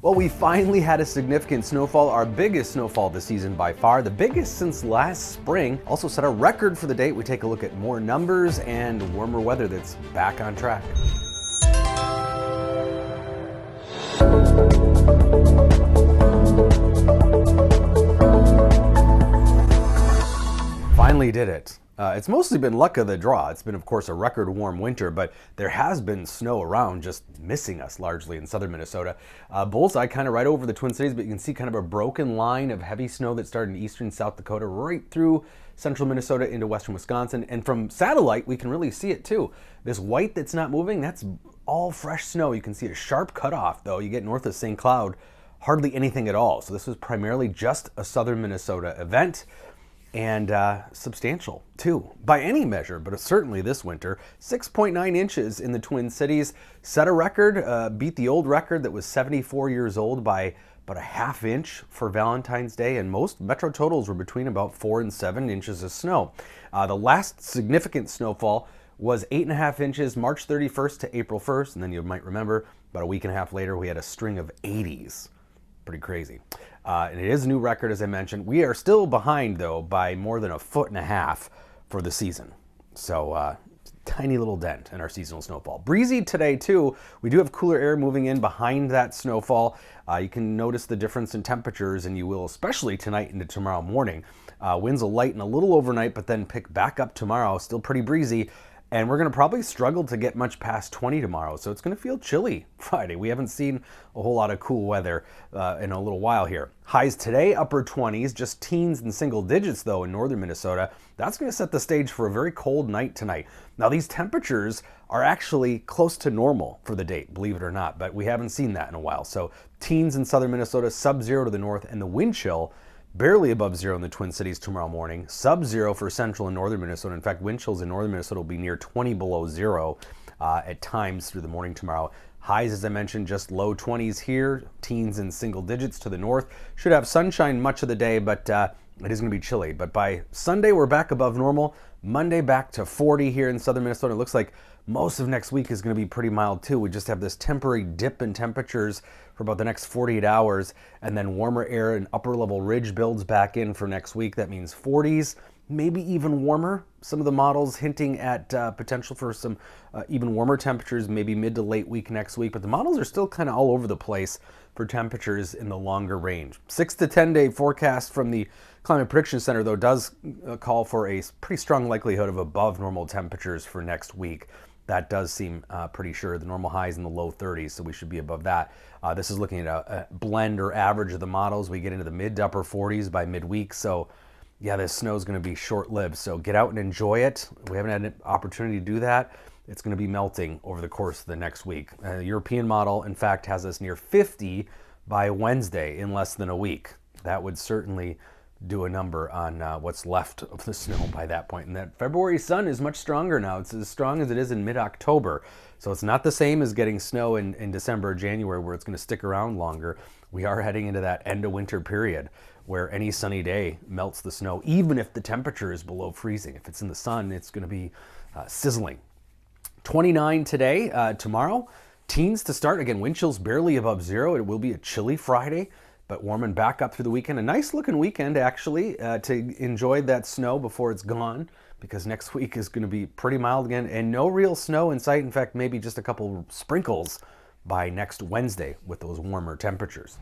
Well, we finally had a significant snowfall, our biggest snowfall this season by far, the biggest since last spring. Also set a record for the date. We take a look at more numbers and warmer weather that's back on track. Finally did it. It's mostly been luck of the draw. It's been, of course, a record warm winter, but there has been snow around, just missing us largely in southern Minnesota. Bullseye kind of right over the Twin Cities, but you can see kind of a broken line of heavy snow that started in eastern South Dakota right through central Minnesota into western Wisconsin. And from satellite, we can really see it too. This white that's not moving, that's all fresh snow. You can see a sharp cutoff, though. You get north of St. Cloud, hardly anything at all. So this was primarily just a southern Minnesota event. And substantial too, by any measure, but certainly this winter. 6.9 inches in the Twin Cities, set a record, beat the old record that was 74 years old by about a half inch for Valentine's Day, and most metro totals were between about 4 and 7 inches of snow. The last significant snowfall was 8.5 inches March 31st to April 1st, and then you might remember about a week and a half later we had a string of 80s. Pretty crazy. And it is a new record, as I mentioned. We are still behind, though, by more than 1.5 feet for the season. So, tiny little dent in our seasonal snowfall. Breezy today, too. We do have cooler air moving in behind that snowfall. You can notice the difference in temperatures, and you will especially tonight into tomorrow morning. Winds will lighten a little overnight, but then pick back up tomorrow. Still pretty breezy. And we're going to probably struggle to get much past 20 tomorrow, so it's going to feel chilly Friday. We haven't seen a whole lot of cool weather in a little while here. Highs today, upper 20s, just teens and single digits, though, in northern Minnesota. That's going to set the stage for a very cold night tonight. Now, these temperatures are actually close to normal for the date, believe it or not, but we haven't seen that in a while. So teens in southern Minnesota, sub-zero to the north, and the wind chill barely above zero in the Twin Cities tomorrow morning, sub-zero for central and northern Minnesota. In fact, wind chills in northern Minnesota will be near 20 below zero at times through the morning tomorrow. Highs, as I mentioned, just low 20s here, teens and single digits to the north. Should have sunshine much of the day, but it is going to be chilly. But by Sunday, we're back above normal. Monday, back to 40 here in southern Minnesota. It looks like most of next week is going to be pretty mild too. We just have this temporary dip in temperatures for about the next 48 hours, and then warmer air and upper level ridge builds back in for next week. That means 40s, maybe even warmer. Some of the models hinting at potential for some even warmer temperatures, maybe mid to late week next week, but the models are still kind of all over the place for temperatures in the longer range. 6 to 10 day forecast from the Climate Prediction Center, though, does call for a pretty strong likelihood of above normal temperatures for next week. That does seem pretty sure. The normal high is in the low 30s, so we should be above that. This is looking at a blend or average of the models. We get into the mid to upper 40s by midweek, so yeah, this snow is going to be short-lived. So get out and enjoy it. We haven't had an opportunity to do that. It's going to be melting over the course of the next week. The European model, in fact, has us near 50 by Wednesday in less than a week. That would certainly do a number on what's left of the snow by that point. And that February sun is much stronger now. It's as strong as it is in mid-October. So it's not the same as getting snow in December or January where it's going to stick around longer. We are heading into that end of winter period where any sunny day melts the snow, even if the temperature is below freezing. If it's in the sun, it's going to be sizzling. 29 today, tomorrow. Teens to start. Again, wind chills barely above zero. It will be a chilly Friday, but warming back up through the weekend. A nice looking weekend, actually, to enjoy that snow before it's gone, because next week is going to be pretty mild again and no real snow in sight. In fact, maybe just a couple sprinkles by next Wednesday with those warmer temperatures.